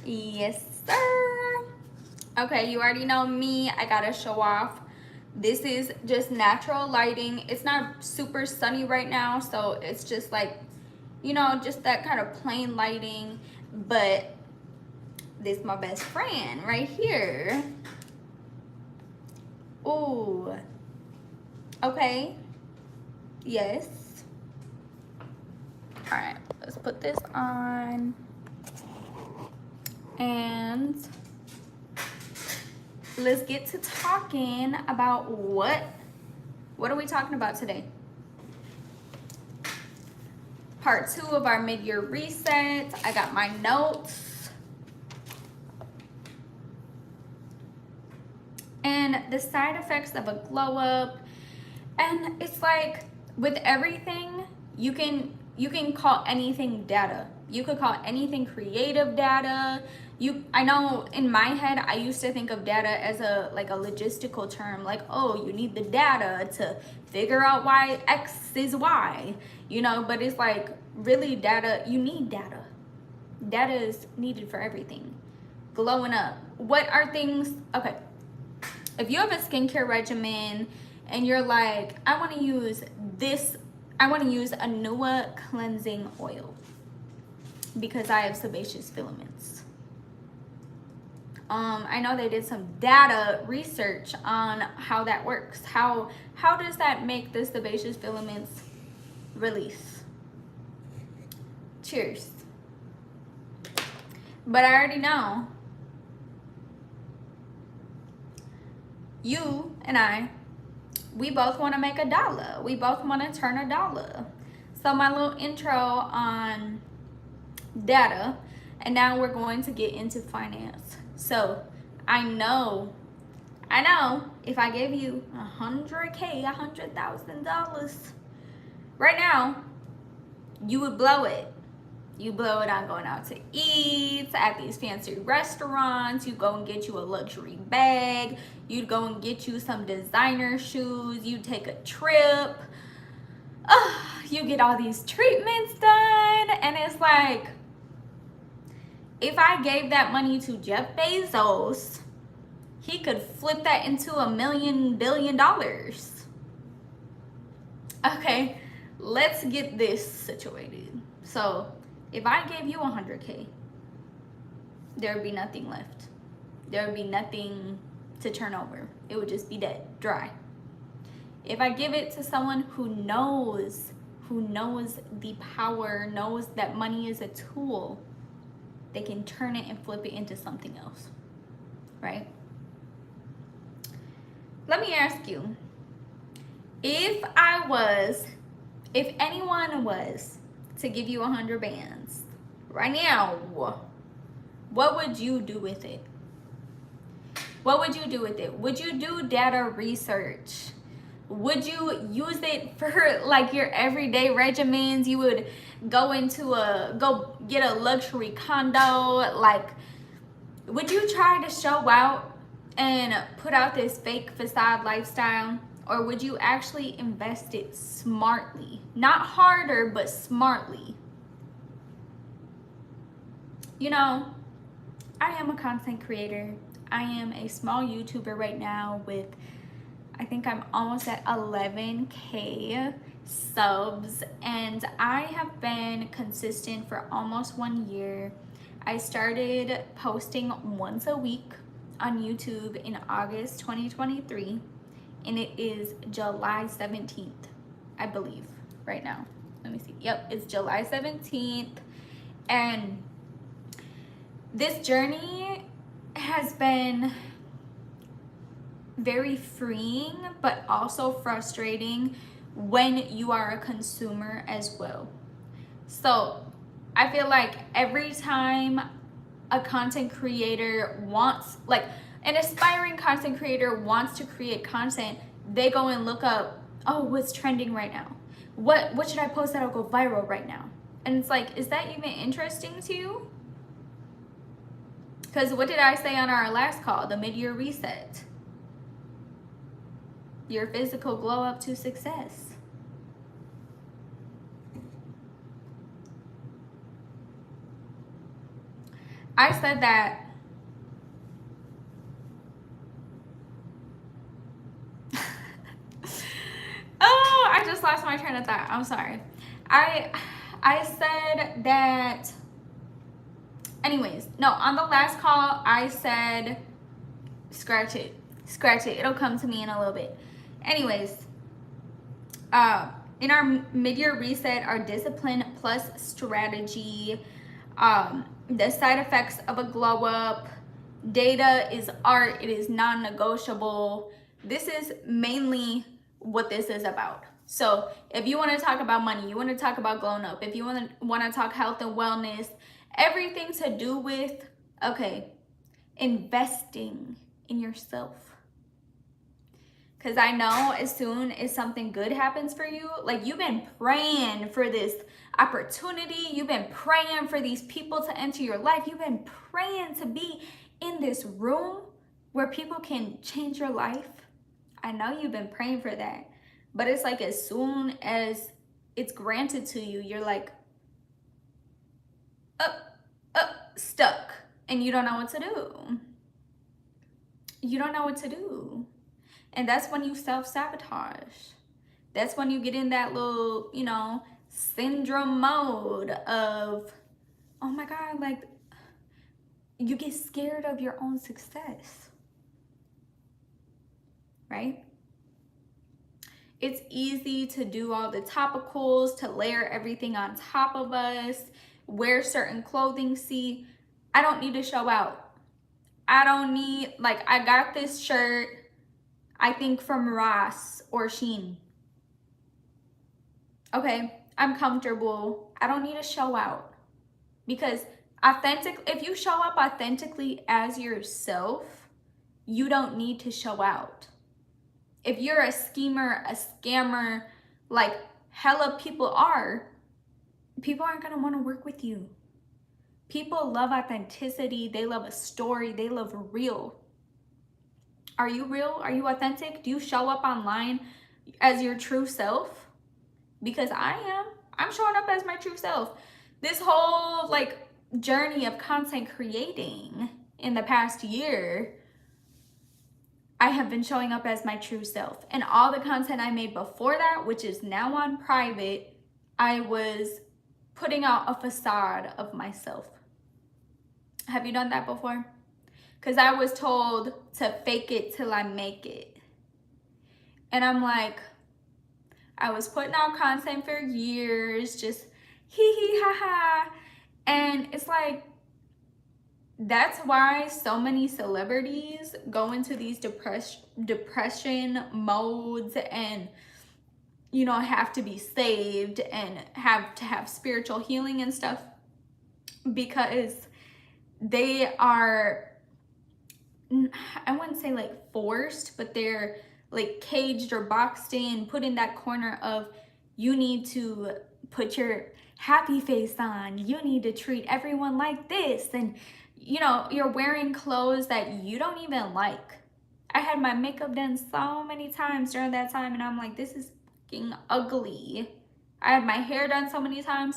Yes, sir. Okay, you already know me. I gotta show off. This is just natural lighting. It's not super sunny right now, so it's just like, you know, just that kind of plain lighting. But this is my best friend right here. Ooh. Okay. Yes. All right, let's put this on. And let's get to talking about what are we talking about today? Part 2 of our mid-year reset. I got my notes. And the side effects of a glow up. And it's like with everything, you can call anything data. You could call anything creative data. I know in my head I used to think of data as a logistical term, like, oh, you need the data to figure out why X is Y, you know, but it's like really data, you need data. Data is needed for everything. Glowing up. What are things, okay, if you have a skincare regimen and you're like, I want to use this, I want to use a Nua cleansing oil because I have sebaceous filaments. I know they did some data research on how that works. How does that make the sebaceous filaments release? Cheers. But I already know you and I, we both want to make a dollar. We both want to turn a dollar. So my little intro on data, and now we're going to get into finance. So I know if I gave you $100K, $100,000 right now, you would blow it. You blow it on going out to eat at these fancy restaurants. You go and get you a luxury bag. You'd go and get you some designer shoes. You take a trip. You get all these treatments done. And it's like, if I gave that money to Jeff Bezos, he could flip that into $1 billion. Okay, let's get this situated. So if I gave you 100K, there would be nothing left. There would be nothing to turn over. It would just be dead, dry. If I give it to someone who knows the power, knows that money is a tool, they can turn it and flip it into something else, right? Let me ask you, if anyone was to give you 100 bands right now, what would you do with it? What would you do with it? Would you do data research? Would you use it for like your everyday regimens? You would go get a luxury condo. Like, would you try to show out and put out this fake facade lifestyle? Or would you actually invest it smartly? Not harder, but smartly. You know, I am a content creator. I am a small YouTuber right now with, I think I'm almost at 11K subs, and I have been consistent for almost 1 year. I started posting once a week on YouTube in August 2023, and it is July 17th, I believe, right now. Let me see. Yep, it's July 17th, and this journey has been very freeing, but also frustrating when you are a consumer as well. So I feel like every time a content creator wants, like an aspiring content creator wants to create content, they go and look up, oh, what's trending right now? What should I post that'll go viral right now? And it's like, is that even interesting to you? Because what did I say on our last call, the mid-year reset? Your physical glow up to success. I said that oh, I just lost my train of thought. I'm sorry. I said that anyways, no, on the last call I said scratch it. Scratch it. It'll come to me in a little bit. Anyways, in our mid-year reset, our discipline plus strategy, the side effects of a glow up, data is art, it is non-negotiable. This is mainly what this is about. So if you want to talk about money, you want to talk about glowing up, if you want to talk health and wellness, everything to do with, okay, investing in yourself. Because I know as soon as something good happens for you, like you've been praying for this opportunity, you've been praying for these people to enter your life, you've been praying to be in this room where people can change your life. I know you've been praying for that. But it's like as soon as it's granted to you, you're like, stuck. And you don't know what to do. You don't know what to do. And that's when you self-sabotage. That's when you get in that little, you know, syndrome mode of, oh my God, like you get scared of your own success, right? It's easy to do all the topicals, to layer everything on top of us, wear certain clothing. See, I don't need to show out. I don't need, like, I got this shirt, I think from Ross or Shein. Okay, I'm comfortable. I don't need to show out. Because if you show up authentically as yourself, you don't need to show out. If you're a schemer, a scammer, like hella people aren't gonna want to work with you. People love authenticity. They love a story. They love real. Are you real? Are you authentic? Do you show up online as your true self? Because I am. I'm showing up as my true self. This whole like journey of content creating in the past year, I have been showing up as my true self. And all the content I made before that, which is now on private, I was putting out a facade of myself. Have you done that before? Because I was told to fake it till I make it. And I'm like, I was putting out content for years, just hee hee ha ha. And it's like, that's why so many celebrities go into these depression modes and, you know, have to be saved and have to have spiritual healing and stuff, because they are, I wouldn't say like forced, but they're like caged or boxed in, put in that corner of, you need to put your happy face on, you need to treat everyone like this, and you know, you're wearing clothes that you don't even like. I had my makeup done so many times during that time, and I'm like, this is fucking ugly. I had my hair done so many times.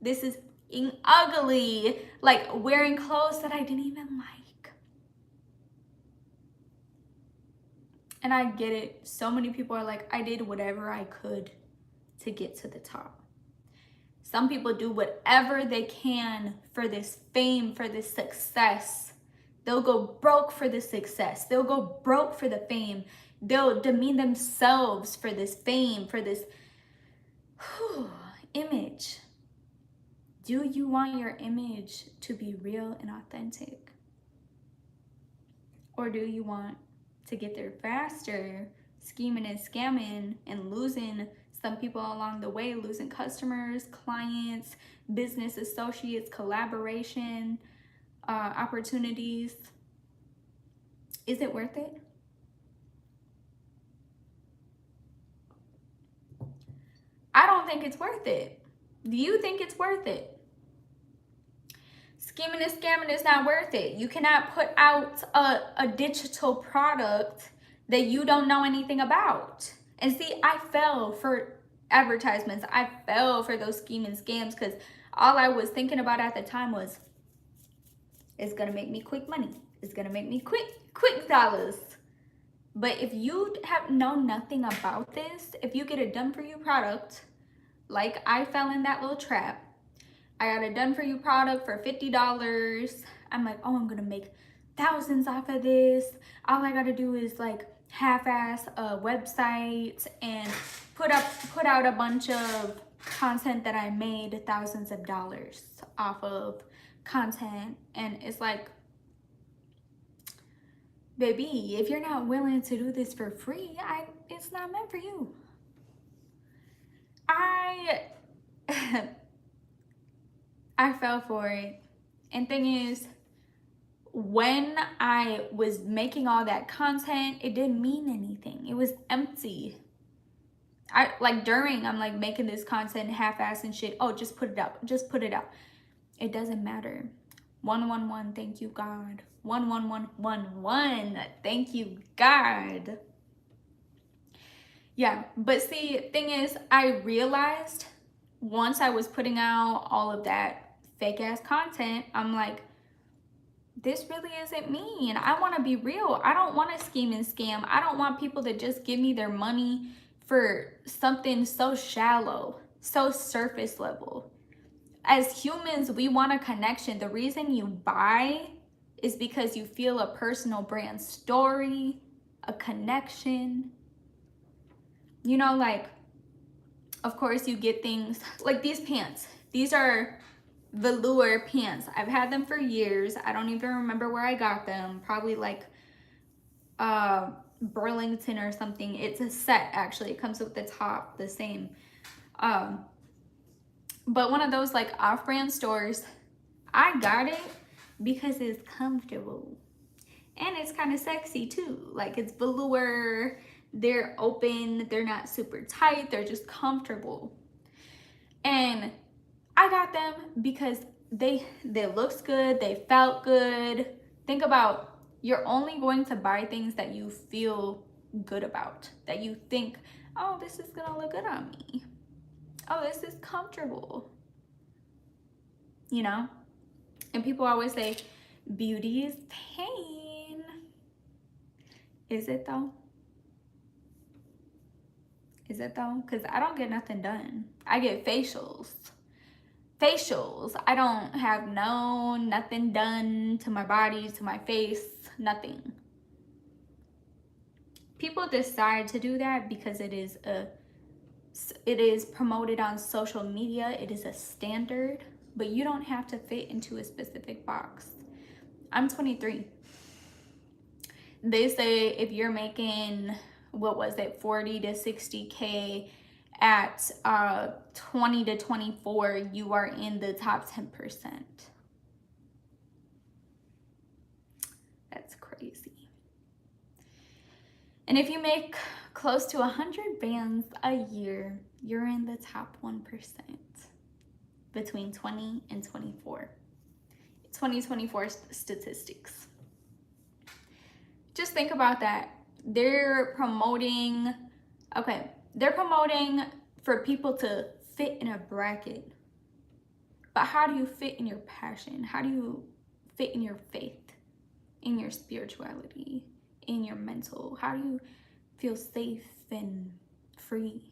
This is fucking ugly. Like wearing clothes that I didn't even like. And I get it. So many people are like, I did whatever I could to get to the top. Some people do whatever they can for this fame, for this success. They'll go broke for the success. They'll go broke for the fame. They'll demean themselves for this fame, for this image. Do you want your image to be real and authentic? Or do you want to get there faster, scheming and scamming and losing some people along the way, losing customers, clients, business associates, collaboration, opportunities? Is it worth it? I don't think it's worth it. Do you think it's worth it? Scheming and scamming is not worth it. You cannot put out a digital product that you don't know anything about. And see, I fell for advertisements. I fell for those scheming scams because all I was thinking about at the time was, It's gonna make me quick money. It's gonna make me quick dollars. But if you have known nothing about this, if you get a done for you product, like I fell in that little trap, I got a done for you product for $50. I'm like, oh, I'm gonna make thousands off of this. All I gotta do is like half-ass a website and put out a bunch of content that I made thousands of dollars off of content. And it's like, baby, if you're not willing to do this for free, it's not meant for you. I fell for it. And thing is, when I was making all that content, it didn't mean anything. It was empty. I'm like making this content half-ass and shit. Oh, just put it out. Just put it out. It doesn't matter. 111, thank you, God. 11111, thank you, God. Yeah, but see, thing is, I realized once I was putting out all of that fake ass content, I'm like, this really isn't me, and I want to be real. I don't want to scheme and scam. I don't want people to just give me their money for something so shallow, so surface level. As humans, we want a connection. The reason you buy is because you feel a personal brand story, a connection. You know, like, of course you get things like these pants. These are velour pants. I've had them for years. I don't even remember where I got them. Probably like Burlington or something. It's a set, actually. It comes with the top, the same. But one of those like off-brand stores, I got it because it's comfortable. And it's kind of sexy too. Like, it's velour, they're open, they're not super tight, they're just comfortable. And I got them because they looks good, they felt good. Think about, you're only going to buy things that you feel good about, that you think, oh, this is gonna look good on me. Oh, this is comfortable. You know? And people always say, beauty is pain. Is it though? Is it though? Because I don't get nothing done. I get facials. I don't have nothing done to my body, to my face, nothing. People decide to do that because it is promoted on social media. It is a standard, but you don't have to fit into a specific box. I'm 23. They say if you're making, what was it, 40 to 60K at 20 to 24, you are in the top 10%. That's crazy. And if you make close to 100 bands a year, you're in the top 1% between 20 and 24. 2024 statistics. Just think about that. They're promoting for people to fit in a bracket. But how do you fit in your passion? How do you fit in your faith, in your spirituality, in your mental? How do you feel safe and free?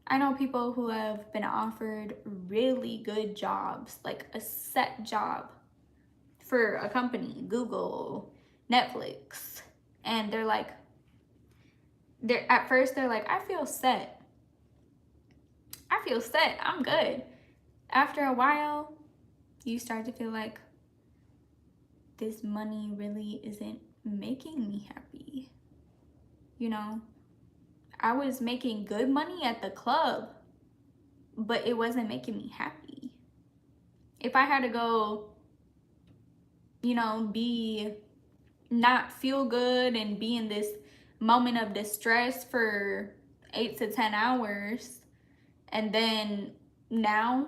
I know people who have been offered really good jobs, like a set job for a company, Google, Netflix, and they're like, at first they're like, I feel set, I'm good. After a while, you start to feel like, this money really isn't making me happy. You know, I was making good money at the club, but it wasn't making me happy. If I had to go, you know, not feel good and be in this moment of distress for 8 to 10 hours, and then now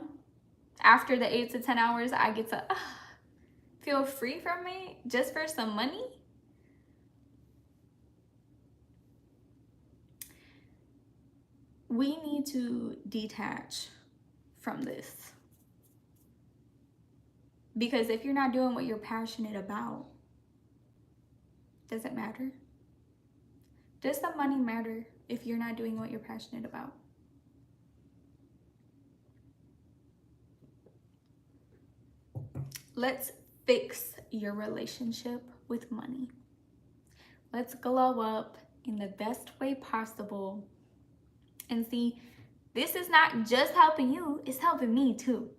after the 8 to 10 hours I get to feel free from it just for some money. We need to detach from this. Because if you're not doing what you're passionate about, does it matter? Does the money matter if you're not doing what you're passionate about? Let's fix your relationship with money. Let's glow up in the best way possible. And see, this is not just helping you, it's helping me too.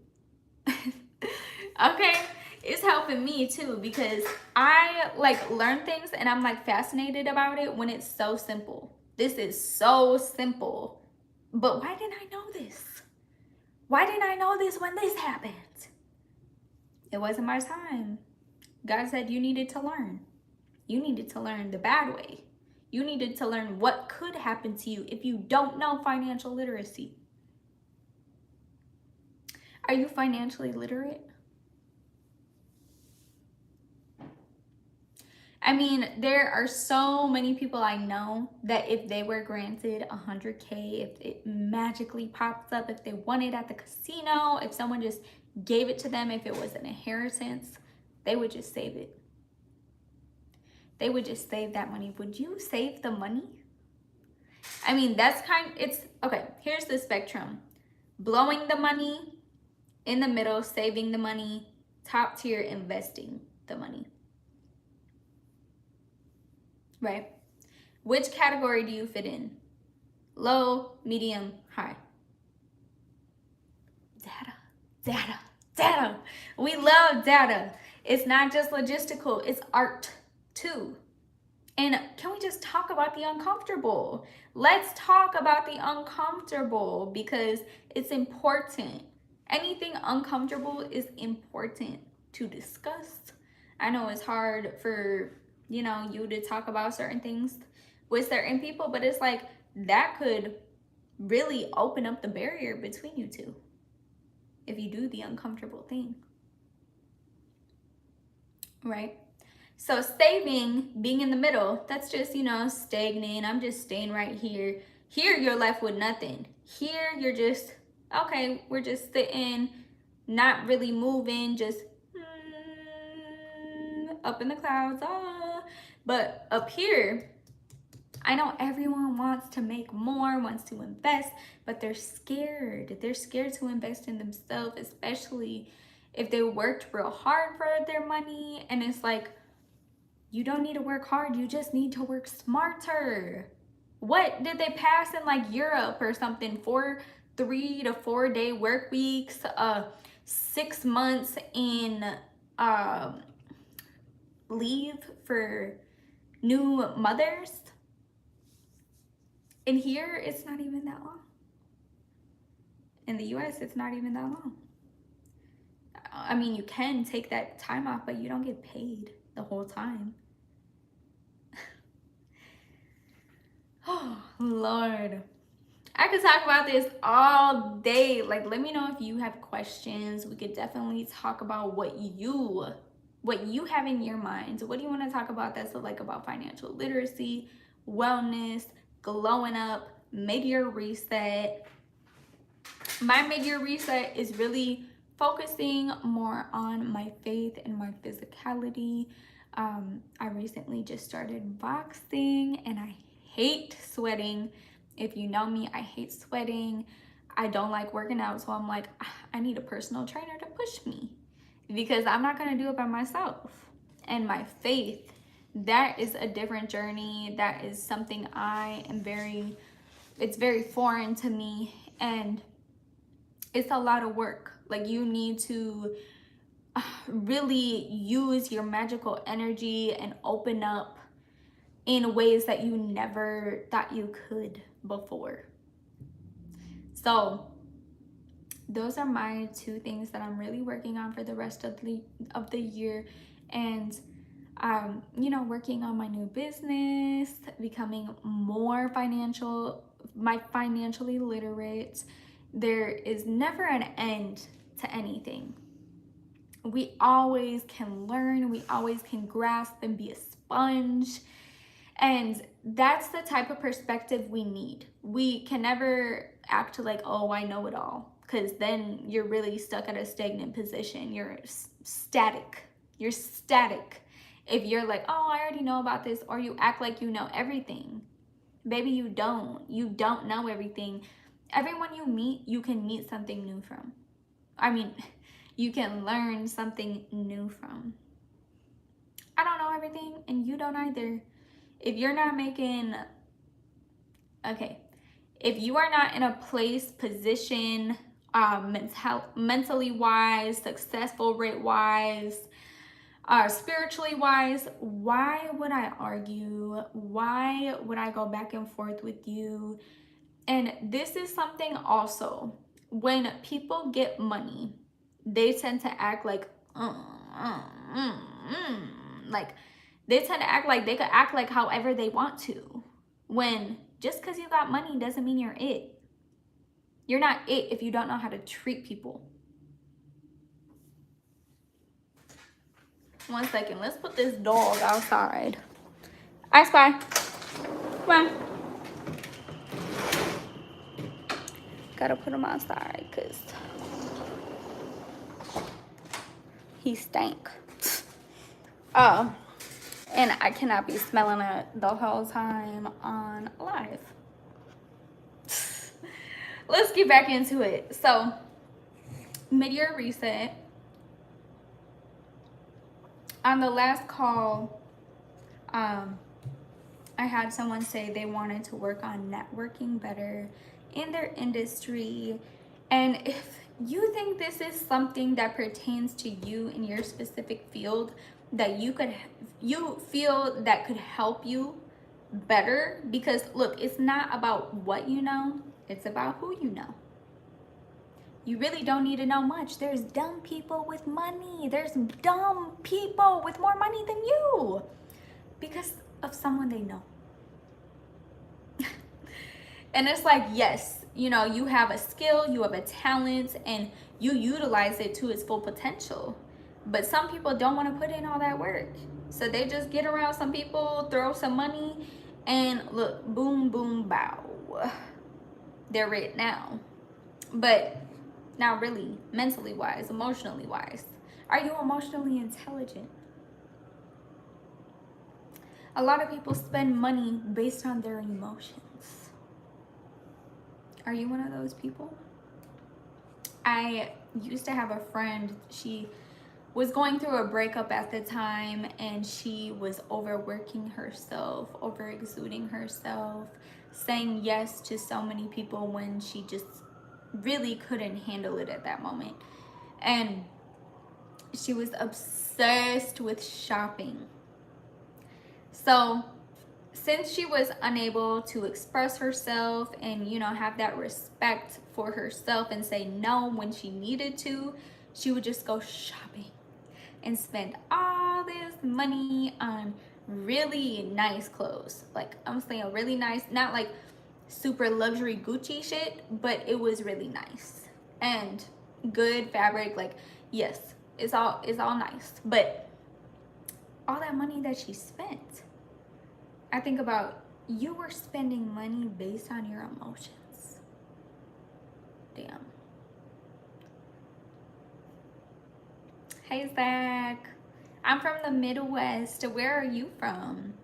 Okay? It's helping me too, because I like learn things and I'm like fascinated about it when it's so simple. This is so simple. But why didn't I know this? Why didn't I know this when this happened? It wasn't my time. God said you needed to learn. You needed to learn the bad way. You needed to learn what could happen to you if you don't know financial literacy. Are you financially literate? I mean, there are so many people I know that if they were granted 100K, if it magically pops up, if they won it at the casino, if someone just gave it to them, if it was an inheritance, they would just save it. They would just save that money. Would you save the money? I mean, it's, okay, here's the spectrum. Blowing the money, in the middle, saving the money, top tier, investing the money. Right? Which category do you fit in? Low, medium, high? Data. We love data. It's not just logistical, it's art too. And can we just talk about the uncomfortable? Let's talk about the uncomfortable because it's important. Anything uncomfortable is important to discuss. I know it's hard for, you to talk about certain things with certain people, but it's like that could really open up the barrier between you two if you do the uncomfortable thing. Right? So saving, being in the middle, that's just, stagnant. I'm just staying right here. Here, you're left with nothing. Here, you're just, okay, we're just sitting, not really moving, just up in the clouds. But up here, I know everyone wants to make more, wants to invest, but they're scared. They're scared to invest in themselves, especially if they worked real hard for their money. And it's like, you don't need to work hard, you just need to work smarter. What did they pass in like Europe or something? 3 to 4 day work weeks, 6 months in leave for new mothers. And here, it's not even that long. In the US, it's not even that long. I mean, you can take that time off, but you don't get paid the whole time. Oh, Lord. I could talk about this all day. Like, let me know if you have questions. We could definitely talk about what you have in your mind. What do you want to talk about that's like about financial literacy, wellness, glowing up, mid-year reset? My mid-year reset is really focusing more on my faith and my physicality. I recently just started boxing and I hate sweating. If you know me, I hate sweating. I don't like working out, so I'm like, I need a personal trainer to push me because I'm not gonna do it by myself. And my faith, that is a different journey. That is something it's very foreign to me, and it's a lot of work. Like, you need to really use your magical energy and open up in ways that you never thought you could before. So those are my 2 things that I'm really working on for the rest of the year. And working on my new business, becoming more financially literate. There is never an end to anything. We always can learn, we always can grasp and be a sponge. And that's the type of perspective we need. We can never act like, oh, I know it all. because then you're really stuck at a stagnant position. You're static. You're static if you're like, oh, I already know about this, or you act like you know everything. Baby, you don't. You don't know everything. Everyone you meet, you can meet something new from. I mean, you can learn something new from. I don't know everything, and you don't either. If you're not making, okay, if you are not in a place, position, mentally wise, successful rate wise, spiritually wise, why would I argue? Why would I go back and forth with you? And this is something also, when people get money, they tend to act like, like they tend to act like they could act like however they want to. When just because you got money doesn't mean you're it. You're not it if you don't know how to treat people. One second, let's put this dog outside. I Spy. Come on. Gotta put him outside because he stank. Oh, and I cannot be smelling it the whole time on live. Let's get back into it. So, mid-year reset. On the last call, I had someone say they wanted to work on networking better in their industry. And if you think this is something that pertains to you in your specific field, that you feel that could help you better, because look, it's not about what you know, it's about who you know. You really don't need to know much. There's dumb people with money. There's dumb people with more money than you because of someone they know. And it's like, yes, you know, you have a skill, you have a talent, and you utilize it to its full potential. But some people don't want to put in all that work. So they just get around some people, throw some money, and look, boom, boom, bow. They're rich now. But not really, mentally wise, emotionally wise. Are you emotionally intelligent? A lot of people spend money based on their emotions. Are you one of those people? I used to have a friend, she was going through a breakup at the time, and she was overworking herself, over-exuding herself, saying yes to so many people when she just really couldn't handle it at that moment. And she was obsessed with shopping. So since she was unable to express herself and, you know, have that respect for herself and say no when she needed to, she would just go shopping and spend all this money on really nice clothes. Like, I'm saying really nice, not like super luxury Gucci shit, but it was really nice and good fabric. Like, yes, it's all nice, but all that money that she spent, I think about, you were spending money based on your emotions. Damn. Hey Zach, I'm from the Midwest. Where are you from?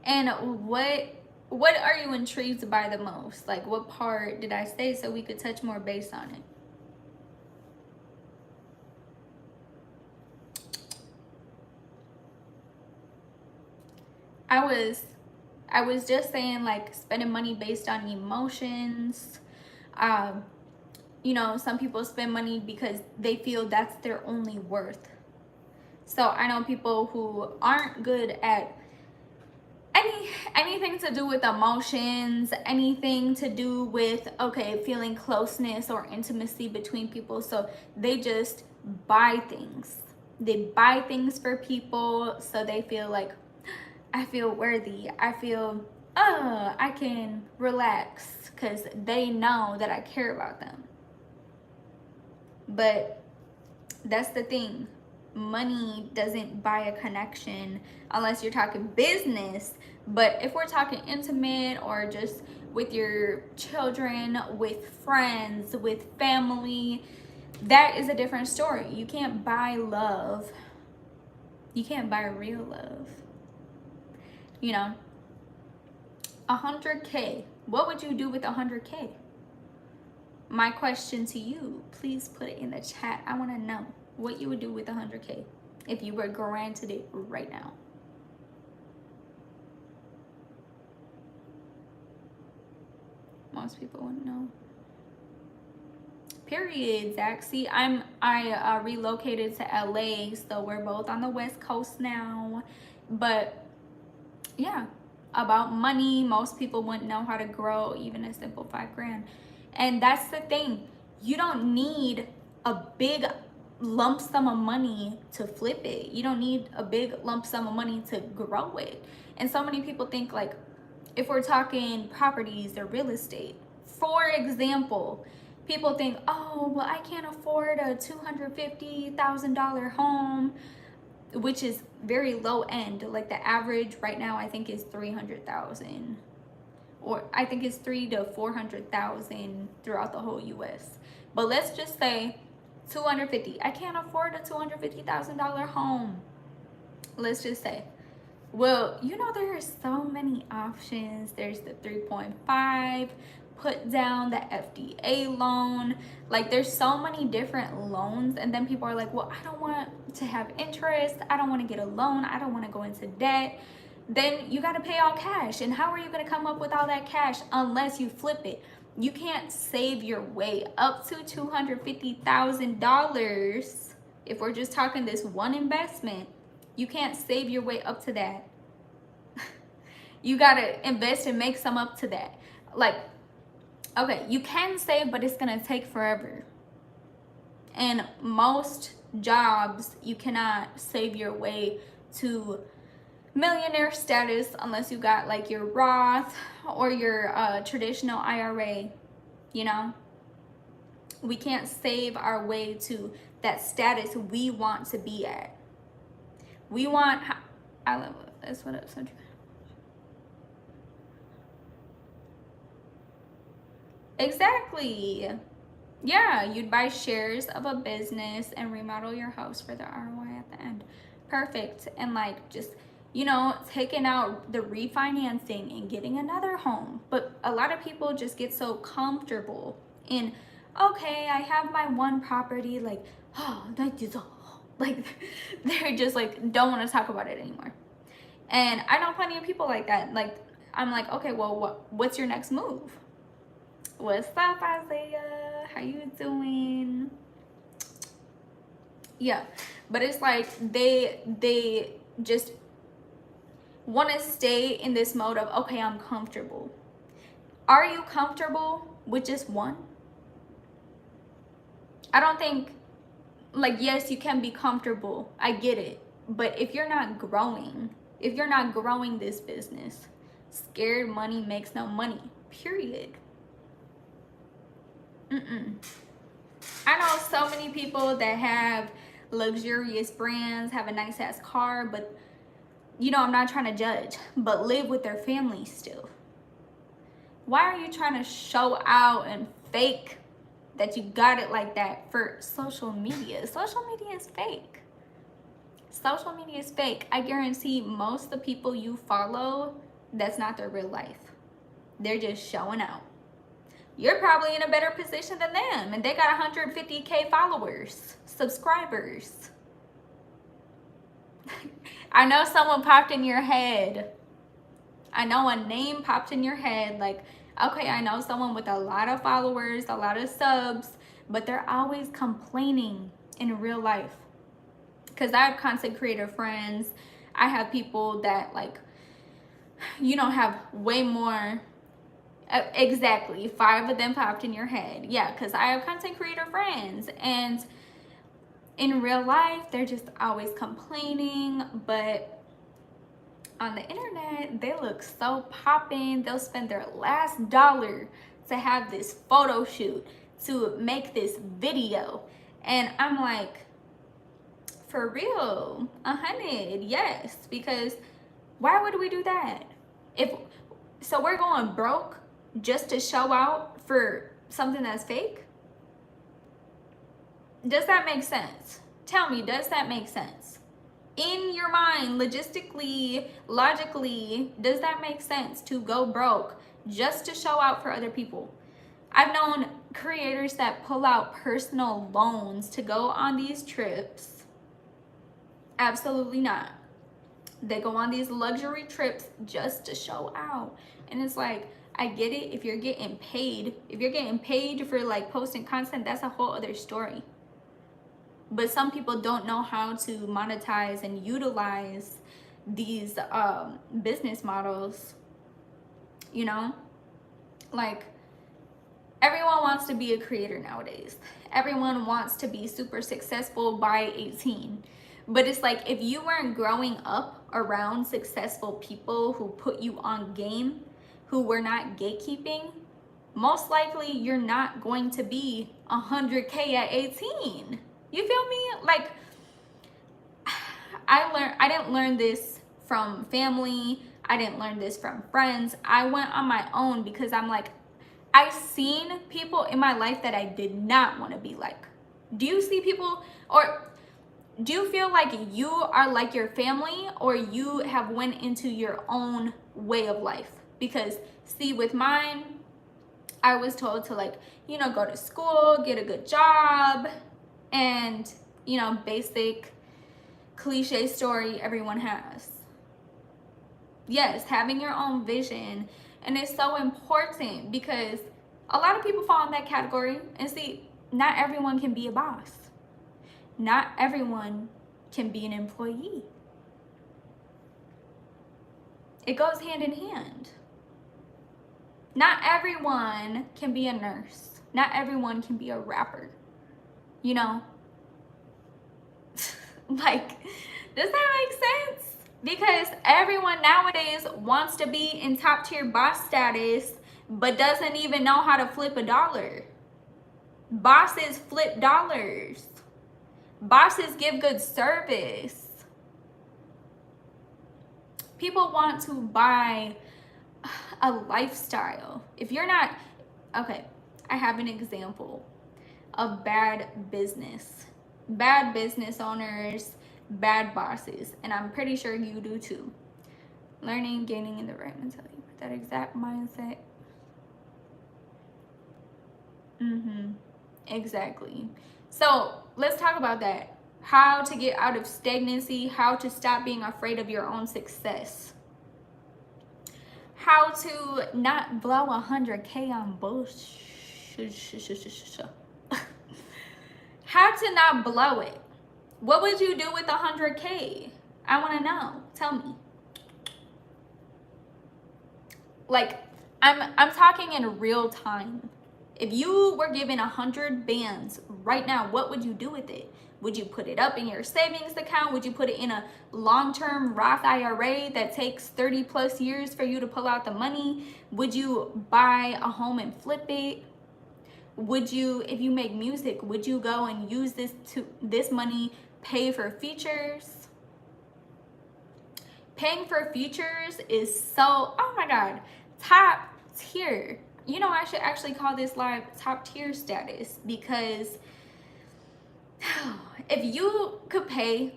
And what are you intrigued by the most? Like, what part did I say so we could touch more base on it? I was just saying, like, spending money based on emotions. You know, some people spend money because they feel that's their only worth. So I know people who aren't good at anything to do with emotions, anything to do with, okay, feeling closeness or intimacy between people. So they just buy things. They buy things for people so they feel like, I feel worthy. I feel, I can relax because they know that I care about them. But that's the thing. Money doesn't buy a connection unless you're talking business. But if we're talking intimate or just with your children, with friends, with family, that is a different story. You can't buy love. You can't buy real love. You know, 100K. What would you do with 100K? My question to you, please put it in the chat. I want to know what you would do with 100K if you were granted it right now. Most people wouldn't know. Period, Zach. See, I relocated to LA, so we're both on the West Coast now. But yeah, about money, most people wouldn't know how to grow even a simple $5,000. And that's the thing. You don't need a big lump sum of money to flip it. You don't need a big lump sum of money to grow it. And so many people think, like, if we're talking properties or real estate, for example, people think, oh, well, I can't afford a $250,000 home, which is very low end. Like the average right now, I think is 300,000, or I think it's 300,000 to 400,000 throughout the whole U.S. But let's just say 250. I can't afford a $250,000 home. Let's just say. Well, you know, there are so many options. There's the 3.5 put down, the FDA loan. Like, there's so many different loans. And then people are like, well, I don't want to have interest. I don't want to get a loan. I don't want to go into debt. Then you got to pay all cash. And how are you going to come up with all that cash unless you flip it? You can't save your way up to $250,000. If we're just talking this one investment, you can't save your way up to that. You gotta invest and make some up to that. Like, okay, you can save, but it's gonna take forever. And most jobs, you cannot save your way to millionaire status unless you got like your Roth or your traditional IRA. You know, we can't save our way to that status we want to be at. We want, I love it. That's what it's. Exactly. Yeah, you'd buy shares of a business and remodel your house for the ROI at the end. Perfect. And like, just, you know, taking out the refinancing and getting another home. But a lot of people just get so comfortable in, okay, I have my one property, like, oh, that is all. Like, they're just like, don't want to talk about it anymore. And I know plenty of people like that. Like, I'm like, okay, well, what's your next move? What's up, Isaiah? How you doing? Yeah, but it's like they just want to stay in this mode of, okay, I'm comfortable. Are you comfortable with just one? I don't think, like, yes, you can be comfortable. I get it. But if you're not growing this business, scared money makes no money, period. I know so many people that have luxurious brands, have a nice ass car, but, you know, I'm not trying to judge, but live with their family still. Why are you trying to show out and fake that you got it like that for social media? Social media is fake. Social media is fake. I guarantee most of the people you follow, that's not their real life. They're just showing out. You're probably in a better position than them, and they got 150K followers, subscribers. I know someone popped in your head. I know a name popped in your head, like, okay, I know someone with a lot of followers, a lot of subs, but they're always complaining in real life. Because I have content creator friends. I have people that, like, you know, have way more. Exactly, 5 of them popped in your head. Yeah, because I have content creator friends, and in real life, they're just always complaining, but on the internet, they look so popping. They'll spend their last dollar to have this photo shoot, to make this video. And I'm like, for real, 100, yes, because why would we do that? So we're going broke just to show out for something that's fake? Does that make sense? Tell me, does that make sense? In your mind, logistically, logically, does that make sense to go broke just to show out for other people? I've known creators that pull out personal loans to go on these trips. Absolutely not. They go on these luxury trips just to show out. And it's like, I get it if you're getting paid. If you're getting paid for like posting content, that's a whole other story. But some people don't know how to monetize and utilize these business models, you know? Like, everyone wants to be a creator nowadays. Everyone wants to be super successful by 18. But it's like, if you weren't growing up around successful people who put you on game, who were not gatekeeping, most likely you're not going to be 100K at 18. You feel me? Like, I didn't learn this from family. I didn't learn this from friends. I went on my own because I'm like, I've seen people in my life that I did not want to be like. Do you see people, or do you feel like you are like your family, or you have went into your own way of life? Because see, with mine, I was told to, like, you know, go to school, get a good job, and, you know, basic cliche story everyone has. Yes, having your own vision. And it's so important because a lot of people fall in that category. And see, not everyone can be a boss. Not everyone can be an employee. It goes hand in hand. Not everyone can be a nurse. Not everyone can be a rapper. You know? Like, does that make sense? Because everyone nowadays wants to be in top tier boss status, but doesn't even know how to flip a dollar. Bosses flip dollars. Bosses give good service. People want to buy a lifestyle. If you're not, okay, I have an example of bad business owners, bad bosses, and I'm pretty sure you do too. Learning, gaining in the right mentality, that exact mindset. Exactly. So let's talk about that. How to get out of stagnancy, how to stop being afraid of your own success, how to not blow 100K on bullshit, how to not blow it. What would you do with 100K? I want to know. Tell me. Like, I'm talking in real time. If you were given 100 bands right now, what would you do with it? Would you put it up in your savings account? Would you put it in a long-term Roth IRA that takes 30 plus years for you to pull out the money? Would you buy a home and flip it? Would you, if you make music, would you go and use this money pay for features? Paying for features is so, oh my God, top tier. You know, I should actually call this live top tier status, because if you could pay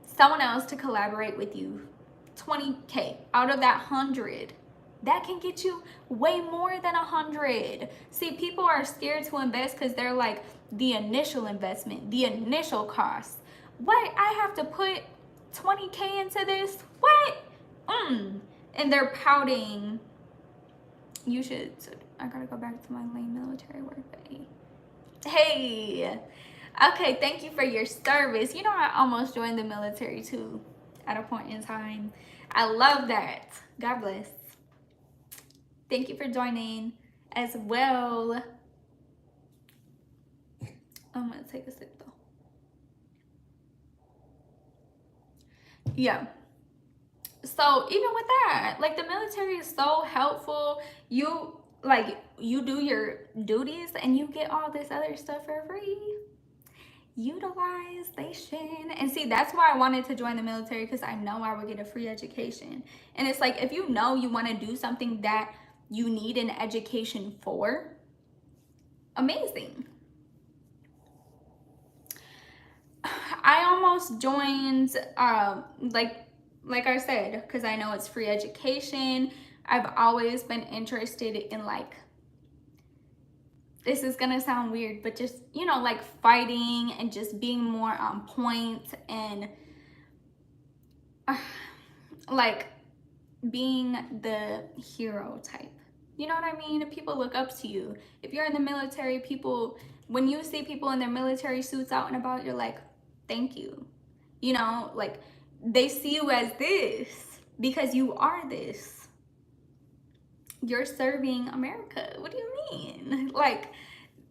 someone else to collaborate with you 20K out of that 100, that can get you way more than 100. See, people are scared to invest because they're like, the initial investment, the initial cost. What? I have to put 20K into this? What? And they're pouting. You should, so I gotta go back to my lame military work. Hey. Okay, thank you for your service. You know, I almost joined the military too at a point in time. I love that. God bless. Thank you for joining as well. I'm gonna take a sip though. Yeah. So even with that, like, the military is so helpful. You do your duties and you get all this other stuff for free. Utilization. And see, that's why I wanted to join the military, because I know I would get a free education. And it's like, if you know you want to do something that you need an education for, amazing. I almost joined, like I said, because I know it's free education. I've always been interested in, like, this is gonna sound weird, but just, you know, like fighting and just being more on point and like being the hero type. You know what I mean? People look up to you. If you're in the military, people, when you see people in their military suits out and about, you're like, thank you. You know, like they see you as this because you are this. You're serving America. What do you mean? Like,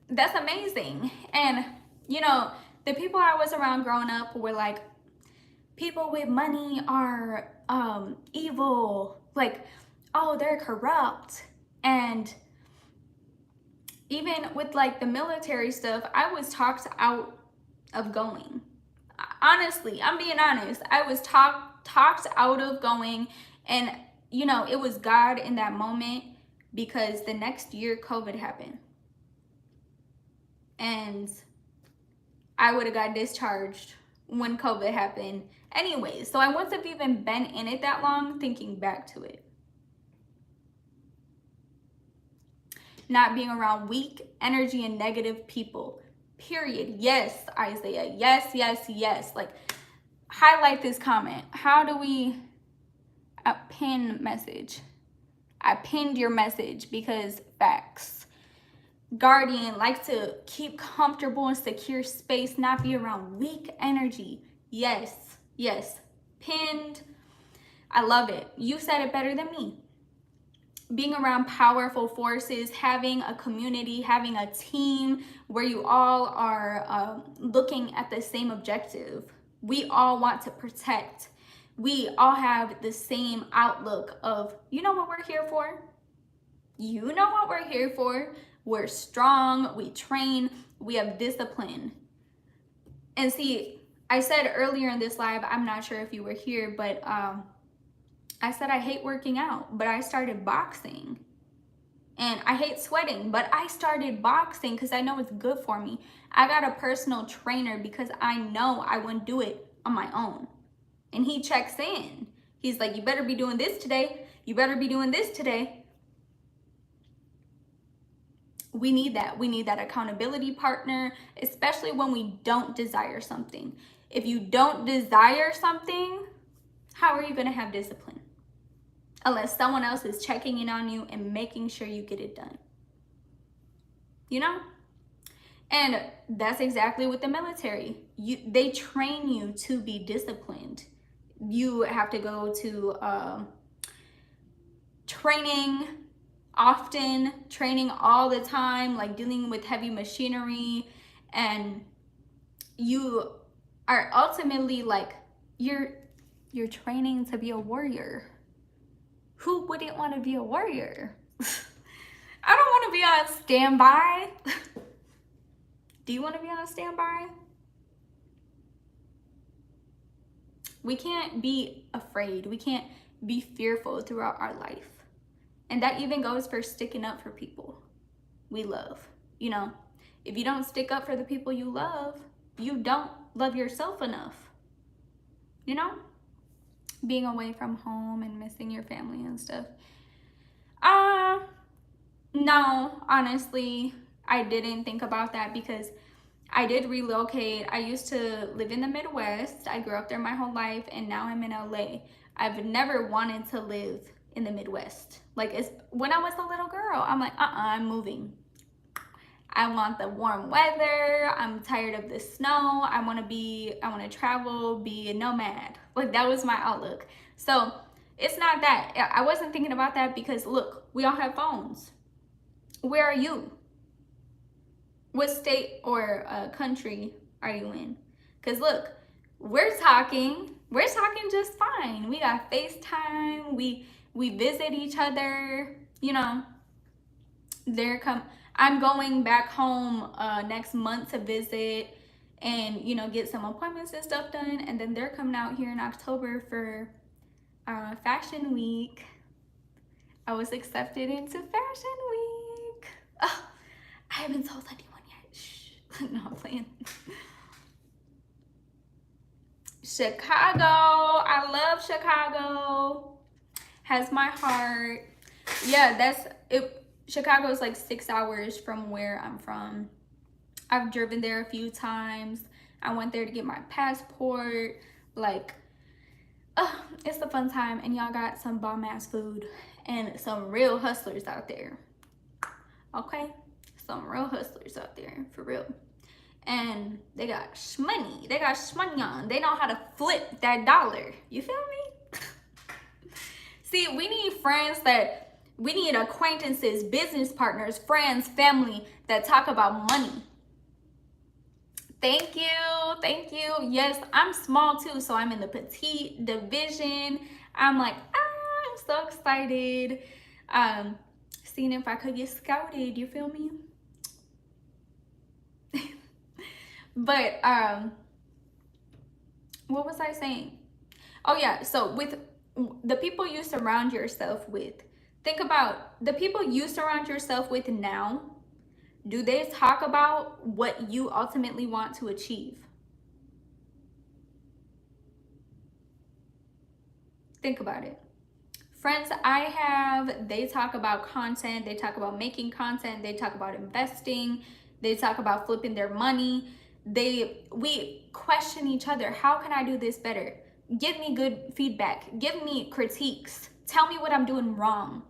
that's amazing. And, you know, the people I was around growing up were like, people with money are evil. Like, oh, they're corrupt. And even with like the military stuff, I was talked out of going. Honestly, I'm being honest. I was talked out of going, and you know, it was God in that moment, because the next year COVID happened. And I would have got discharged when COVID happened anyways. So I wouldn't have even been in it that long, thinking back to it. Not being around weak energy and negative people. Period. Yes, Isaiah. Yes, yes, yes. Like, highlight this comment. How do we pin message? I pinned your message because facts. Guardian likes to keep comfortable and secure space, not be around weak energy. Yes, yes. Pinned. I love it. You said it better than me. Being around powerful forces, having a community, having a team where you all are looking at the same objective. We all want to protect. We all have the same outlook of, you know what we're here for? You know what we're here for? We're strong, we train, we have discipline. And see, I said earlier in this live, I'm not sure if you were here, but I said I hate working out, but I started boxing. And I hate sweating, but I started boxing because I know it's good for me. I got a personal trainer because I know I wouldn't do it on my own. And he checks in. He's like, you better be doing this today. You better be doing this today. We need that. We need that accountability partner, especially when we don't desire something. If you don't desire something, how are you going to have discipline? Unless someone else is checking in on you and making sure you get it done. You know? And that's exactly with the military. They train you to be disciplined. You have to go to training often, training all the time, like dealing with heavy machinery, and you are ultimately like, you're training to be a warrior. Who wouldn't want to be a warrior? I don't want to be on standby. Do you want to be on standby? We can't be afraid. We can't be fearful throughout our life. And that even goes for sticking up for people we love. You know, if you don't stick up for the people you love, you don't love yourself enough. You know? Being away from home and missing your family and stuff. No, honestly, I didn't think about that because I did relocate. I used to live in the Midwest. I grew up there my whole life, and now I'm in LA. I've never wanted to live in the Midwest. Like, when I was a little girl, I'm like, I'm moving. I want the warm weather. I'm tired of the snow. I want to travel, be a nomad. Like, that was my outlook. So it's not that. I wasn't thinking about that because look, we all have phones. Where are you? What state or country are you in? Because look, we're talking just fine. We got FaceTime. We visit each other. You know, I'm going back home next month to visit and, you know, get some appointments and stuff done. And then they're coming out here in October for Fashion Week. I was accepted into Fashion Week. Oh, I haven't told anyone yet. Shh. No, I'm playing. Chicago. I love Chicago. Has my heart. Yeah, that's it. Chicago is like 6 hours from where I'm from. I've driven there a few times. I went there to get my passport. Like, it's a fun time. And y'all got some bomb ass food and some real hustlers out there. Okay? Some real hustlers out there, for real. And they got shmoney. They got shmoney on. They know how to flip that dollar. You feel me? See, we need friends we need acquaintances, business partners, friends, family that talk about money. Thank you. Thank you. Yes, I'm small too, so I'm in the petite division. I'm like, I'm so excited. Seeing if I could get scouted, you feel me? But what was I saying? Oh yeah, so with the people you surround yourself with, think about the people you surround yourself with now. Do they talk about what you ultimately want to achieve? Think about it. Friends I have, they talk about content, they talk about making content, they talk about investing, they talk about flipping their money. We question each other. How can I do this better? Give me good feedback. Give me critiques. Tell me what I'm doing wrong.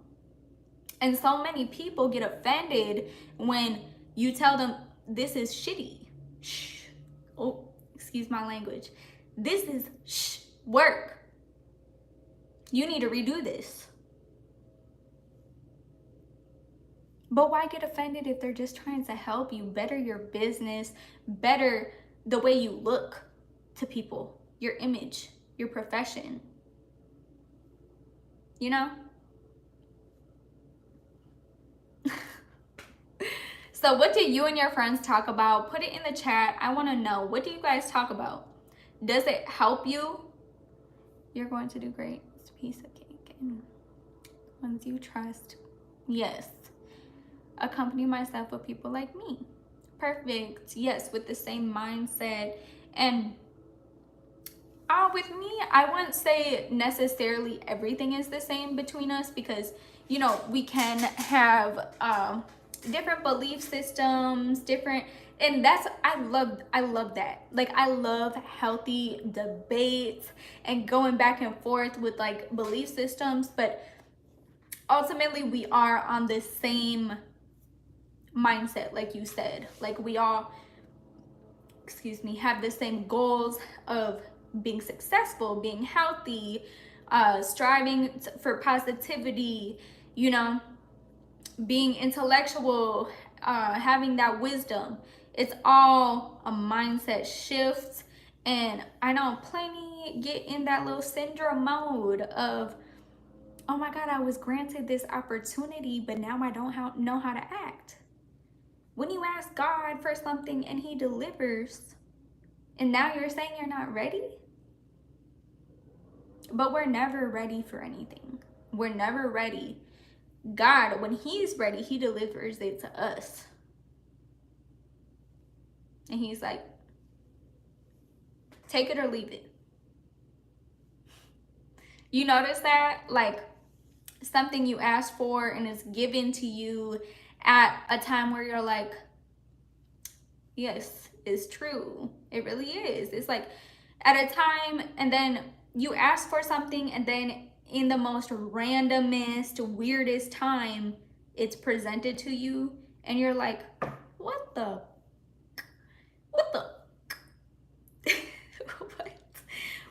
And so many people get offended when you tell them this is shitty. Shh. Oh, excuse my language. This is work. You need to redo this. But why get offended if they're just trying to help you better your business, better the way you look to people, your image, your profession? You know? So what do you and your friends talk about? Put it in the chat. I want to know. What do you guys talk about? Does it help you? You're going to do great. It's a piece of cake. And ones you trust. Yes. Accompany myself with people like me. Perfect. Yes, with the same mindset. And with me, I wouldn't say necessarily everything is the same between us because, you know, we can have different belief systems, and that's I love that. Like, I love healthy debates and going back and forth with like belief systems, but ultimately we are on the same mindset, like you said. Like, we all, have the same goals of being successful, being healthy, striving for positivity, you know, being intellectual, having that wisdom. It's all a mindset shift. And I know plenty get in that little syndrome mode of, oh my God, I was granted this opportunity, but now I don't know how to act. When you ask God for something and he delivers, and now you're saying you're not ready? But we're never ready for anything. We're never ready. God, when he's ready, he delivers it to us. And he's like, take it or leave it. You notice that? Like, something you asked for and it's given to you at a time where you're like, yes, it's true. It really is. It's like at a time, and then you ask for something, and then in the most randomest, weirdest time, it's presented to you, and you're like, what the? What?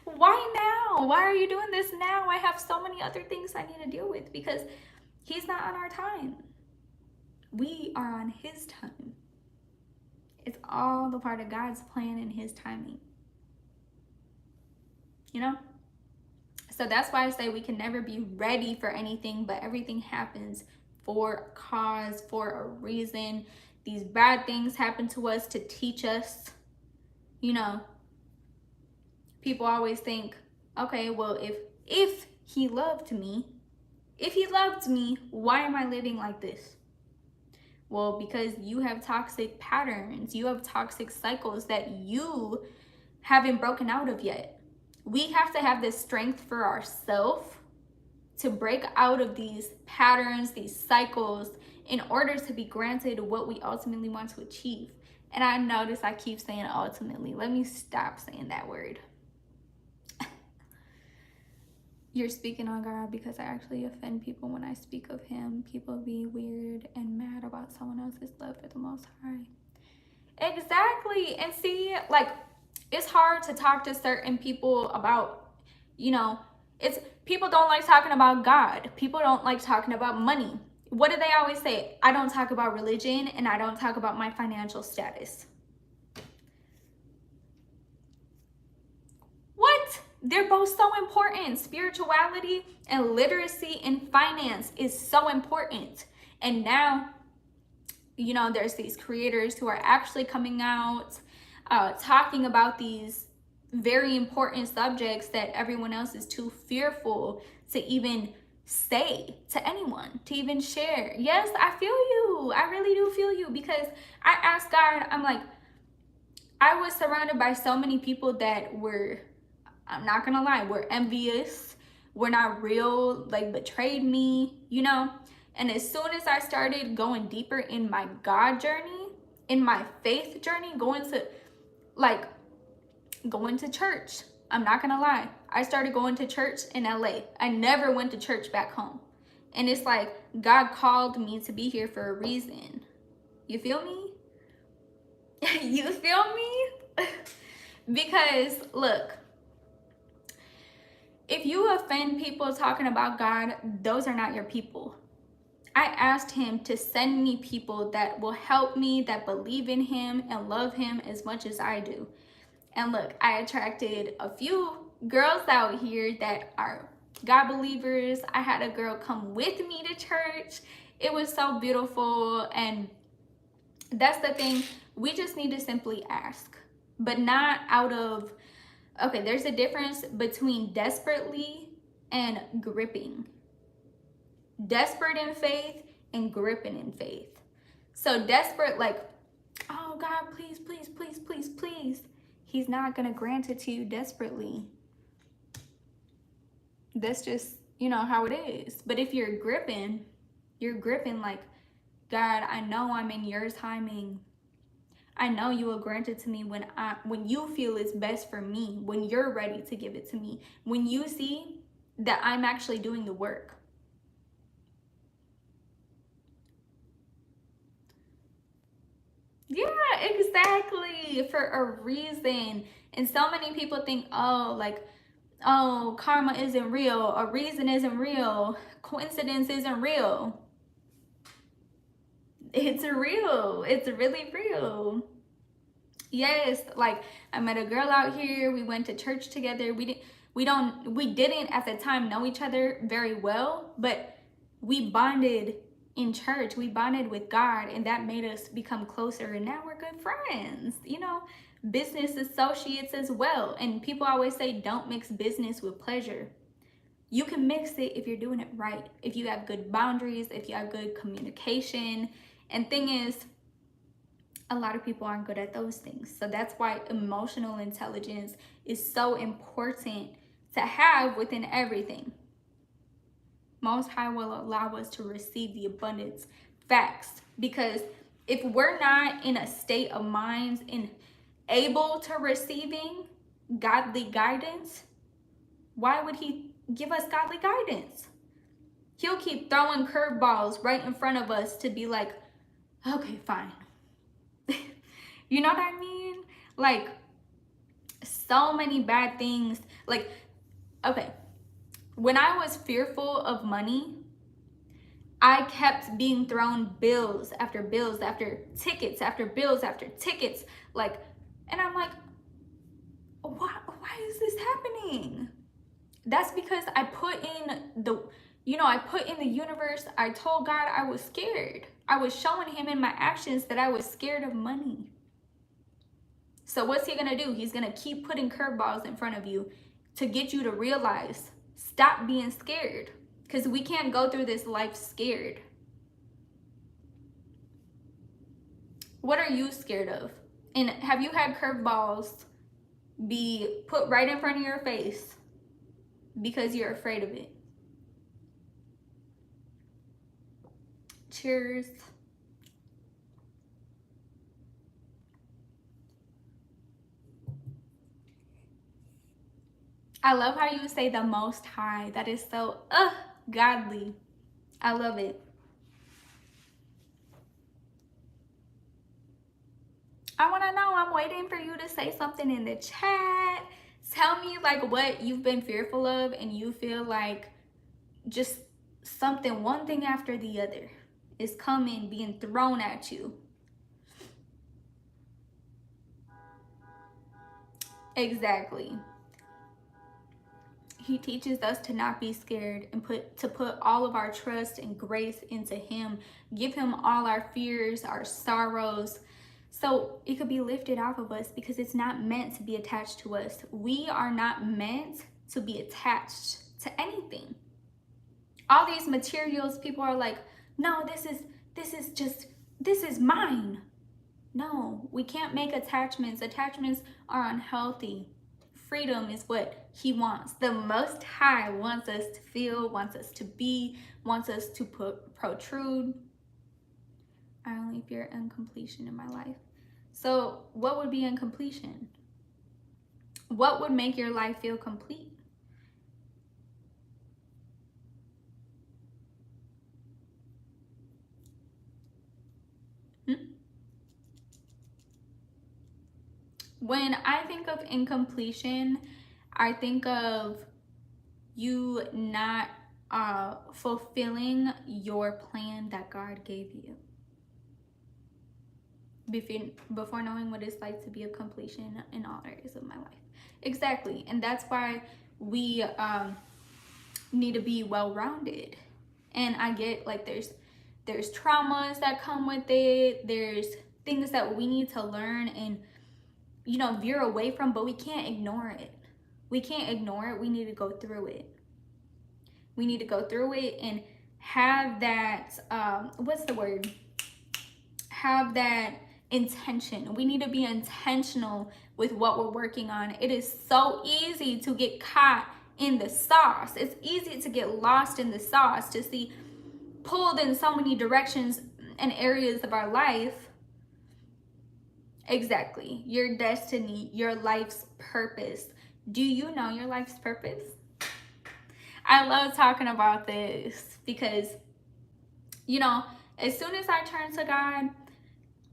Why now? Why are you doing this now? I have so many other things I need to deal with, because he's not on our time. We are on his time. It's all the part of God's plan and his timing. You know? So that's why I say we can never be ready for anything, but everything happens for a cause, for a reason. These bad things happen to us to teach us. You know, people always think, okay, well, if he loved me, If he loved me, why am I living like this? Well, because you have toxic patterns, you have toxic cycles that you haven't broken out of yet. We have to have this strength for ourselves to break out of these patterns, these cycles, in order to be granted what we ultimately want to achieve. And I notice I keep saying ultimately. Let me stop saying that word. You're speaking on God, because I actually offend people when I speak of him. People be weird and mad about someone else's love for the Most High. Exactly. And see, like, it's hard to talk to certain people about, it's people don't like talking about God. People don't like talking about money. What do they always say? I don't talk about religion and I don't talk about my financial status. What? They're both so important. Spirituality and literacy and finance is so important. And now, there's these creators who are actually coming out, talking about these very important subjects that everyone else is too fearful to even say to anyone, to even share. Yes, I feel you. I really do feel you, because I asked God, I'm like, I was surrounded by so many people that were, I'm not gonna lie, were envious, were not real, like betrayed me, And as soon as I started going deeper in my God journey, in my faith journey, going to church, I'm not gonna lie, I started going to church in LA. I never went to church back home. And it's like God called me to be here for a reason. You feel me? You feel me? Because look, if you offend people talking about God, those are not your people. I asked him to send me people that will help me, that believe in him and love him as much as I do. And look, I attracted a few girls out here that are God believers. I had a girl come with me to church. It was so beautiful. And that's the thing. We just need to simply ask, but not out of, okay, there's a difference between desperately and gripping. Desperate in faith and gripping in faith. So desperate, like, oh God, please, please, please, please, please. He's not gonna grant it to you desperately. That's just, how it is. But if you're gripping like, God, I know I'm in your timing. I know you will grant it to me when you feel it's best for me, when you're ready to give it to me, when you see that I'm actually doing the work. Yeah, exactly. For a reason. And so many people think, oh, karma isn't real, a reason isn't real, coincidence isn't real. It's real. It's really real. Yes, like I met a girl out here. We went to church together. We didn't at the time know each other very well, but we bonded in church. We bonded with God, and that made us become closer, and now we're good friends. Business associates as well. And people always say don't mix business with pleasure. You can mix it if you're doing it right, if you have good boundaries, if you have good communication. And thing is, a lot of people aren't good at those things. So that's why emotional intelligence is so important to have within everything. Most High will allow us to receive the abundance facts, because if we're not in a state of mind and able to receiving godly guidance, why would he give us godly guidance? He'll keep throwing curveballs right in front of us to be like, okay, fine. You know what I mean? Like, so many bad things. Like, okay, when I was fearful of money, I kept being thrown bills after bills after tickets after bills after tickets. Like, and I'm like, why is this happening? That's because I put in the universe. I told God I was scared. I was showing him in my actions that I was scared of money. So what's he gonna do? He's gonna keep putting curveballs in front of you to get you to realize, stop being scared. because we can't go through this life scared. What are you scared of? And have you had curveballs be put right in front of your face because you're afraid of it? Cheers. I love how you say the Most High. That is so godly. I love it. I want to know. I'm waiting for you to say something in the chat. Tell me like what you've been fearful of and you feel like just something, one thing after the other is coming, being thrown at you. Exactly. He teaches us to not be scared and to put all of our trust and grace into him. Give him all our fears, our sorrows, so it could be lifted off of us, because it's not meant to be attached to us. We are not meant to be attached to anything. All these materials, people are like, no, this is mine. No, we can't make attachments. Attachments are unhealthy. Freedom is what he wants. The Most High wants us to feel, wants us to be, wants us to protrude. I only fear incompletion in my life. So what would be incompletion? What would make your life feel complete? When I think of incompletion, I think of you not fulfilling your plan that God gave you. Before knowing what it's like to be a completion in all areas of my life. Exactly. And that's why we need to be well-rounded. And I get like there's traumas that come with it. There's things that we need to learn and veer away from, but we can't ignore it. We can't ignore it. We need to go through it. We need to go through it and have that what's the word? Have that intention. We need to be intentional with what we're working on. It is so easy to get caught in the sauce. It's easy to get lost in the sauce, to see pulled in so many directions and areas of our life. Exactly. Your destiny, your life's purpose. Do you know your life's purpose? I love talking about this because, as soon as I turned to God,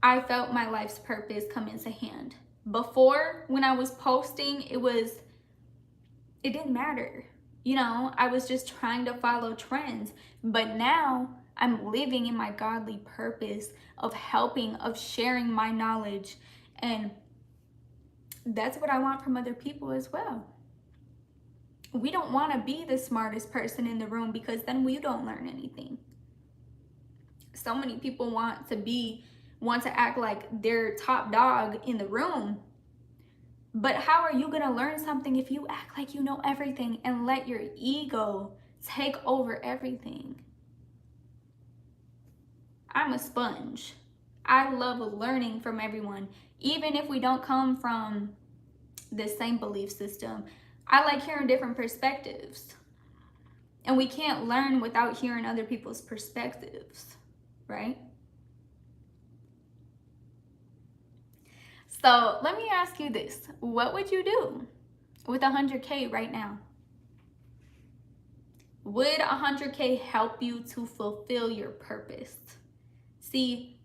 I felt my life's purpose come into hand. Before, when I was posting, it didn't matter. I was just trying to follow trends. But now I'm living in my godly purpose of helping, of sharing my knowledge. And that's what I want from other people as well. We don't want to be the smartest person in the room, because then we don't learn anything. So many people want to act like they're top dog in the room. But how are you going to learn something if you act like you know everything and let your ego take over everything? I'm a sponge. I love learning from everyone, even if we don't come from the same belief system. I like hearing different perspectives. And we can't learn without hearing other people's perspectives, right? So let me ask you this. What would you do with 100K right now? Would 100K help you to fulfill your purpose? See,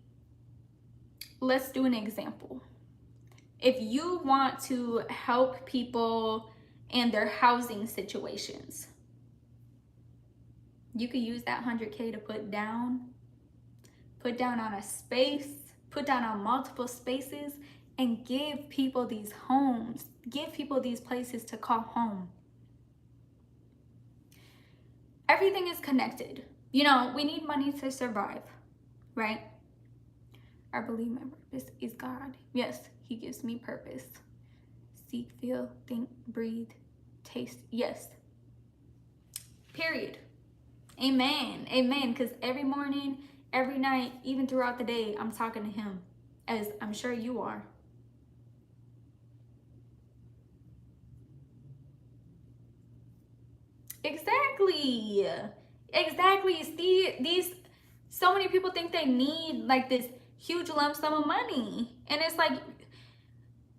let's do an example. If you want to help people in their housing situations, you could use that 100K to put down on a space, put down on multiple spaces, and give people these homes, give people these places to call home. Everything is connected. We need money to survive, right? I believe my purpose is God. Yes, he gives me purpose. See, feel, think, breathe, taste. Yes. Period. Amen. Amen. Because every morning, every night, even throughout the day, I'm talking to him, as I'm sure you are. Exactly. Exactly. See, these so many people think they need like this huge lump sum of money. And it's like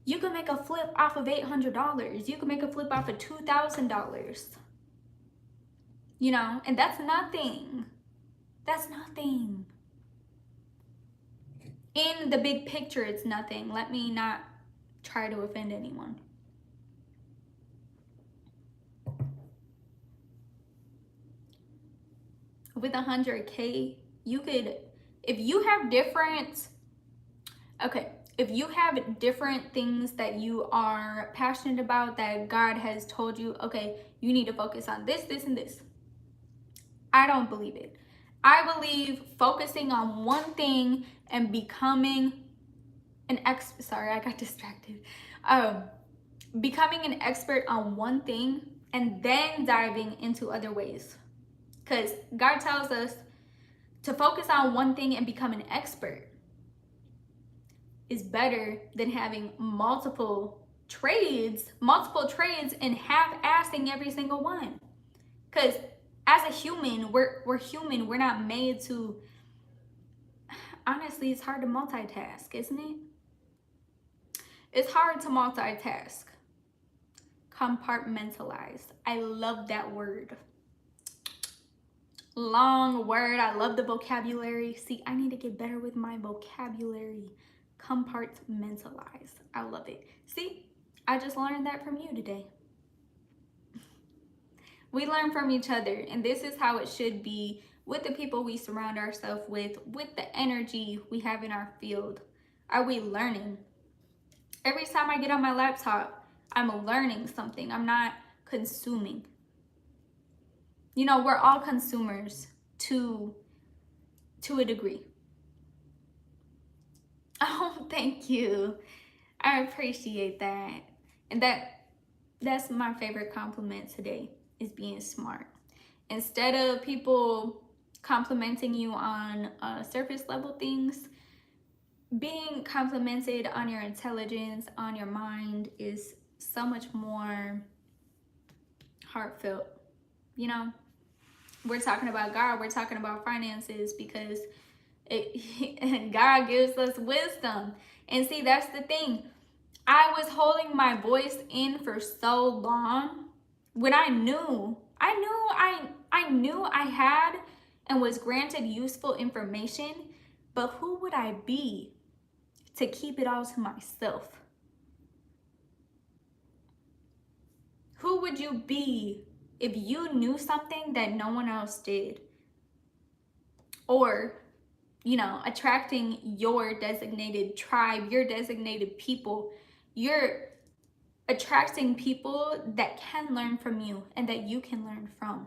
you can make a flip off of $800. You can make a flip off of $2,000. You know, and that's nothing. That's nothing. In the big picture, it's nothing. Let me not try to offend anyone. With 100K, you could, if you have different, okay, if you have different things that you are passionate about that God has told you, okay, you need to focus on this, this, and this. I don't believe it. I believe focusing on one thing and becoming sorry, I got distracted. Becoming an expert on one thing and then diving into other ways. Because God tells us to focus on one thing and become an expert is better than having multiple trades and half-assing every single one. Because as a human, we're human. We're not made to, honestly, it's hard to multitask, isn't it? It's hard to multitask. Compartmentalized. I love that word. Long word. I love the vocabulary. See, I need to get better with my vocabulary. Compartmentalized. I love it. See, I just learned that from you today. We learn from each other, and this is how it should be with the people we surround ourselves with the energy we have in our field. Are we learning? Every time I get on my laptop, I'm learning something. I'm not consuming. You know, we're all consumers to a degree. Oh, thank you. I appreciate that. And that's my favorite compliment today, is being smart. Instead of people complimenting you on surface level things, being complimented on your intelligence, on your mind, is so much more heartfelt. You know, we're talking about God, we're talking about finances, because God gives us wisdom. And see, that's the thing. I was holding my voice in for so long when I knew I had and was granted useful information, but who would I be to keep it all to myself? Who would you be if you knew something that no one else did? Or, you know, attracting your designated tribe, your designated people. You're attracting people that can learn from you and that you can learn from.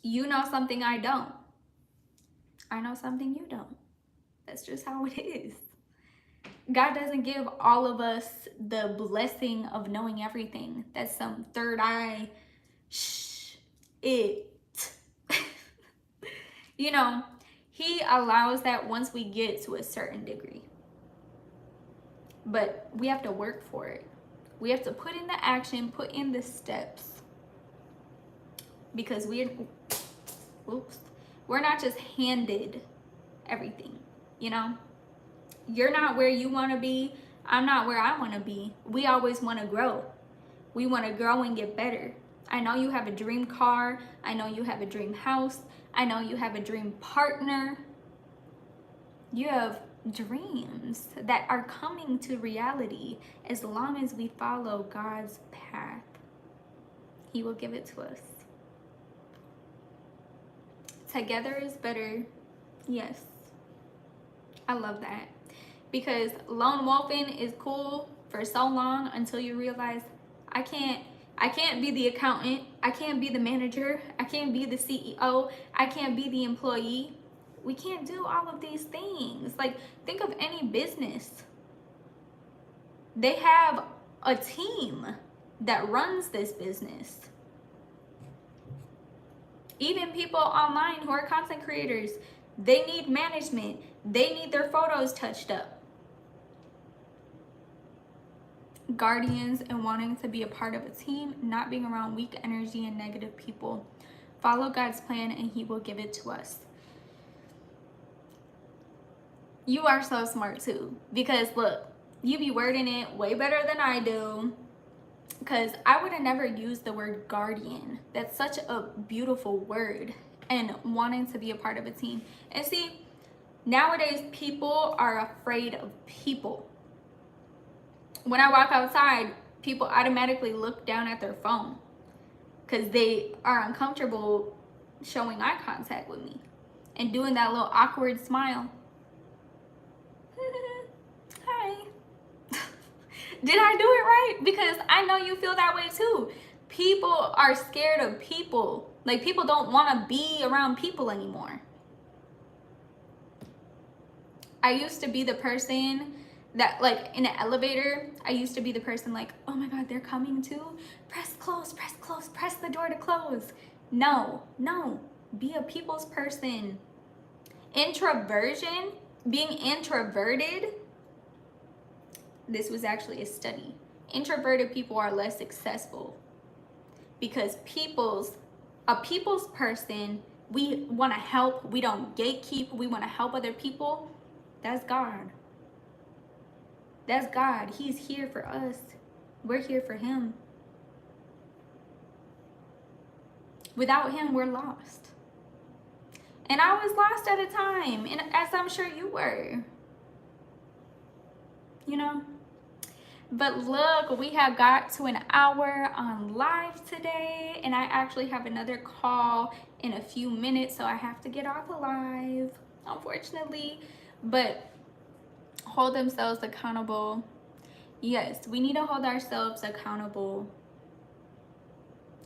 You know something I don't. I know something you don't. That's just how it is. God doesn't give all of us the blessing of knowing everything. That's some third eye it. You know, he allows that once we get to a certain degree. But we have to work for it. We have to put in the action, put in the steps. Because we're not just handed everything, you know? You're not where you want to be. I'm not where I want to be. We always want to grow. We want to grow and get better. I know you have a dream car. I know you have a dream house. I know you have a dream partner. You have dreams that are coming to reality as long as we follow God's path. He will give it to us. Together is better. Yes. I love that. Because lone wolfing is cool for so long until you realize I can't be the accountant, I can't be the manager, I can't be the CEO, I can't be the employee. We can't do all of these things. Like, think of any business. They have a team that runs this business. Even people online who are content creators, they need management. They need their photos touched up. Guardians and wanting to be a part of a team, not being around weak energy and negative people. Follow God's plan and He will give it to us. You are so smart too, because look, you be wording it way better than I do, because I would have never used the word guardian. That's such a beautiful word, and wanting to be a part of a team. And see, nowadays people are afraid of people. When I walk outside, people automatically look down at their phone because they are uncomfortable showing eye contact with me and doing that little awkward smile. Hi. Did I do it right? Because I know you feel that way too. People are scared of people. Like, people don't want to be around people anymore. I used to be the person that, like, in an elevator, I used to be the person like, oh my God, they're coming too. Press close, press the door to close. No, be a people's person. Introversion, being introverted, this was actually a study. Introverted people are less successful because a people's person, we want to help, we don't gatekeep, we want to help other people. That's God. That's God. He's here for us. We're here for Him. Without Him, we're lost. And I was lost at a time, and as I'm sure you were. You know? But look, we have got to an hour on live today, and I actually have another call in a few minutes, so I have to get off the live, unfortunately. But hold themselves accountable. Yes, we need to hold ourselves accountable.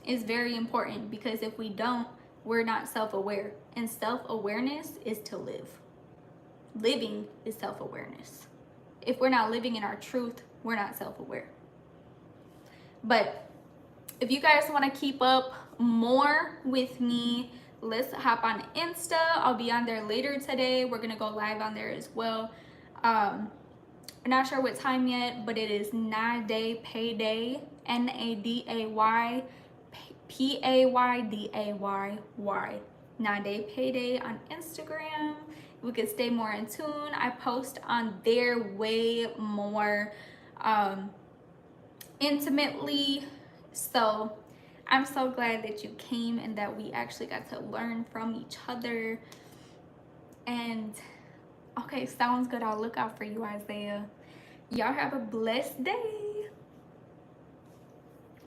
It's very important, because if we don't, we're not self-aware. And self-awareness is to live. Living is self-awareness. If we're not living in our truth, we're not self-aware. But if you guys want to keep up more with me, let's hop on Insta. I'll be on there later today. We're going to go live on there as well. I'm not sure what time yet, but it is Naday Payday, Naday Payday, Naday Payday on Instagram. We could stay more in tune. I post on there way more intimately. So I'm so glad that you came and that we actually got to learn from each other. And okay, sounds good. I'll look out for you, Isaiah. Y'all have a blessed day.